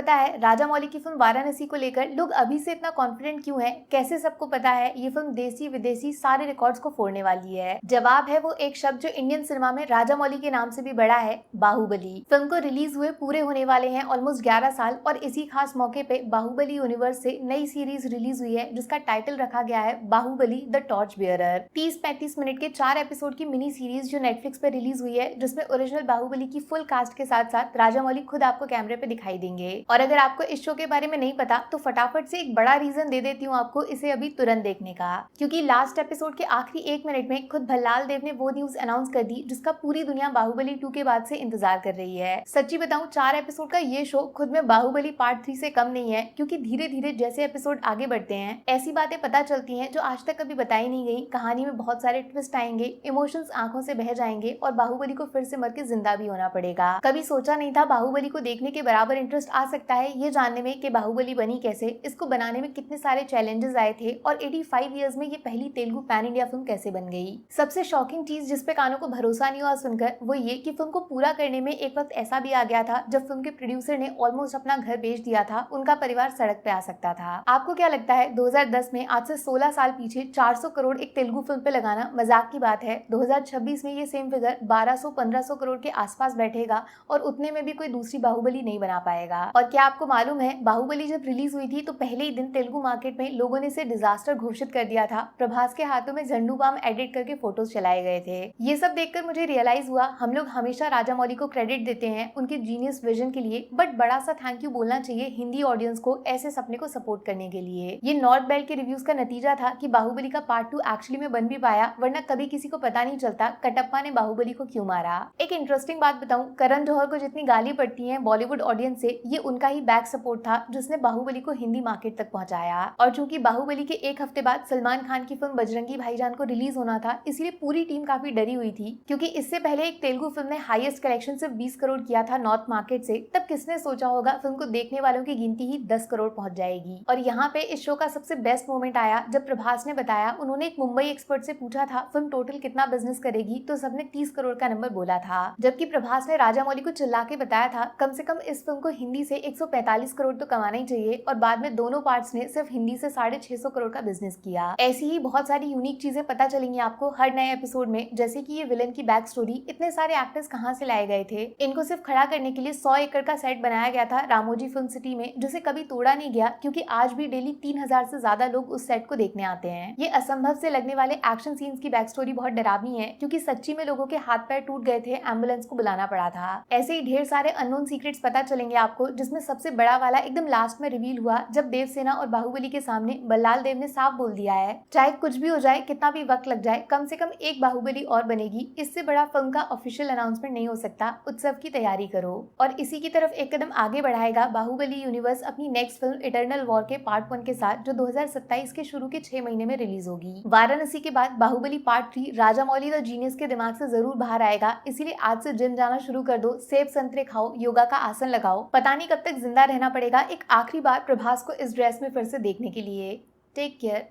पता है राजा मौली की फिल्म वाराणसी को लेकर लोग अभी से इतना कॉन्फिडेंट क्यों हैं? कैसे सबको पता है ये फिल्म देसी विदेशी सारे रिकॉर्ड्स को फोड़ने वाली है? जवाब है वो एक शब्द जो इंडियन सिनेमा में राजा मौली के नाम से भी बड़ा है, बाहुबली। फिल्म को रिलीज हुए पूरे होने वाले हैं ऑलमोस्ट 11 साल और इसी खास मौके पे बाहुबली यूनिवर्स से नई सीरीज रिलीज हुई है जिसका टाइटल रखा गया है Baahubali the torch bearer. 30-35 minute के 4 एपिसोड की मिनी सीरीज जो नेटफ्लिक्स पे रिलीज हुई है, जिसमें ओरिजिनल बाहुबली की फुल कास्ट के साथ साथ राजा मौली खुद आपको कैमरे पे दिखाई देंगे। और अगर आपको इस शो के बारे में नहीं पता तो फटाफट से एक बड़ा रीजन दे देती हूँ आपको इसे अभी तुरंत देखने का, क्योंकि लास्ट एपिसोड के आखिरी 1 मिनट में खुद भल्लाल देव ने वो न्यूज अनाउंस कर दी जिसका पूरी दुनिया बाहुबली 2 के बाद से इंतजार कर रही है। सच्ची बताऊं, 4 एपिसोड का ये शो खुद में बाहुबली पार्ट 3 से कम नहीं है, क्योंकि धीरे धीरे जैसे एपिसोड आगे बढ़ते हैं ऐसी बातें पता चलती हैं जो आज तक कभी बताई नहीं गई। कहानी में बहुत सारे ट्विस्ट आएंगे, इमोशंस आंखों से बह जाएंगे और बाहुबली को फिर से मर के जिंदा भी होना पड़ेगा। कभी सोचा नहीं था बाहुबली को देखने के बराबर इंटरेस्ट आ सकता है ये जानने में कि बाहुबली बनी कैसे, इसको बनाने में कितने सारे चैलेंजेस आए थे और 85 इयर्स में ये पहली तेलुगु पैन इंडिया फिल्म कैसे बन गई। सबसे शॉकिंग चीज जिस पे कानों को भरोसा नहीं हुआ सुनकर वो ये कि फिल्म को पूरा करने में एक वक्त ऐसा भी आ गया था जब फिल्म के प्रोड्यूसर ने ऑलमोस्ट अपना घर बेच दिया था, उनका परिवार सड़क पे आ सकता था। आपको क्या लगता है 2010 में आज से 16 साल पीछे 400 करोड़ एक तेलुगु फिल्म पे लगाना मजाक की बात है? 2026 में ये सेम फिगर 1200-1500 करोड़ के आसपास बैठेगा और उतने में भी कोई दूसरी बाहुबली नहीं बना पाएगा। और क्या आपको मालूम है बाहुबली जब रिलीज हुई थी तो पहले ही दिन तेलुगु मार्केट में लोगों ने इसे डिजास्टर घोषित कर दिया था। प्रभास के हाथों में झंडू बाम एडिट करके फोटोज चलाए गए थे। ये सब देखकर मुझे रियलाइज हुआ हम लोग हमेशा राजा मौली को क्रेडिट देते हैं उनके जीनियस विजन के लिए, बट बड़ा सा थैंक यू बोलना चाहिए हिंदी ऑडियंस को ऐसे सपने को सपोर्ट करने के लिए। ये नॉर्थ बेल्ट के रिव्यूज का नतीजा था कि बाहुबली का पार्ट 2 एक्चुअली में बन भी पाया, वरना कभी किसी को पता नहीं चलता कटप्पा ने बाहुबली को क्यों मारा। एक इंटरेस्टिंग बात बताऊं, करण जौहर को जितनी गाली पड़ती है बॉलीवुड ऑडियंस से, ये उनका ही बैक सपोर्ट था जिसने बाहुबली को हिंदी मार्केट तक पहुंचाया। और चूंकि बाहुबली के एक हफ्ते बाद सलमान खान की फिल्म बजरंगी भाईजान को रिलीज होना था, इसलिए पूरी टीम काफी डरी हुई थी, क्योंकि इससे पहले एक तेलुगु फिल्म ने हाईएस्ट कलेक्शन सिर्फ 20 करोड़ किया था नॉर्थ मार्केट से। तब किसने सोचा होगा फिल्म को देखने वालों की गिनती ही 10 करोड़ पहुंच जाएगी। और यहाँ पे इस शो का सबसे बेस्ट मोमेंट आया जब प्रभास ने बताया, उन्होंने एक मुंबई एक्सपर्ट से पूछा था फिल्म टोटल कितना बिजनेस करेगी, तो सबने 30 करोड़ का नंबर बोला था, जबकि प्रभास ने राजा मौली को चिल्ला के बताया था कम से कम इस फिल्म को हिंदी से 145 करोड़ तो कमाना ही चाहिए। और बाद में दोनों पार्ट्स ने सिर्फ हिंदी से 650 करोड़ का बिजनेस किया। ऐसी ही बहुत सारी यूनिक चीजें पता चलेंगी आपको हर नए एपिसोड में, जैसे कि ये विलन की बैक स्टोरी, इतने सारे एक्टर्स कहाँ से लाए गए थे, इनको सिर्फ खड़ा करने के लिए 100 एकड़ का सेट बनाया गया था रामोजी फिल्म सिटी में, जिसे कभी तोड़ा नहीं गया, क्योंकि आज भी डेली 3000 से ज्यादा लोग उस सेट को देखने आते हैं। ये असंभव से लगने वाले एक्शन सीन्स की बैक स्टोरी बहुत डरावनी है, क्योंकि सच्ची में लोगों के हाथ पैर टूट गए थे, एम्बुलेंस को बुलाना पड़ा था। ऐसे ही ढेर सारे अननोन सीक्रेट्स पता चलेंगे आपको, जिसमें सबसे बड़ा वाला एकदम लास्ट में रिवील हुआ जब देवसेना और बाहुबली के सामने भल्लाल देव ने साफ बोल दिया है चाहे कुछ भी हो जाए, कितना भी वक्त लग जाए, कम से कम एक बाहुबली और बनेगी। इससे बड़ा फिल्म का ऑफिशियल अनाउंसमेंट नहीं हो सकता, उत्सव की तैयारी करो। और इसी की तरफ एक कदम आगे बढ़ाएगा बाहुबली यूनिवर्स अपनी नेक्स्ट फिल्म इटर्नल वॉर के पार्ट 1 के साथ, जो 2027 के शुरू के 6 महीने में रिलीज होगी। वाराणसी के बाद Baahubali part 3 Rajamouli the genius के दिमाग से जरूर बाहर आएगा, इसीलिए आज से जिम जाना शुरू कर दो, सेब संतरे खाओ, योगा का आसन लगाओ, पता नहीं कब तक जिंदा रहना पड़ेगा एक आखिरी बार प्रभास को इस ड्रेस में फिर से देखने के लिए। Take care.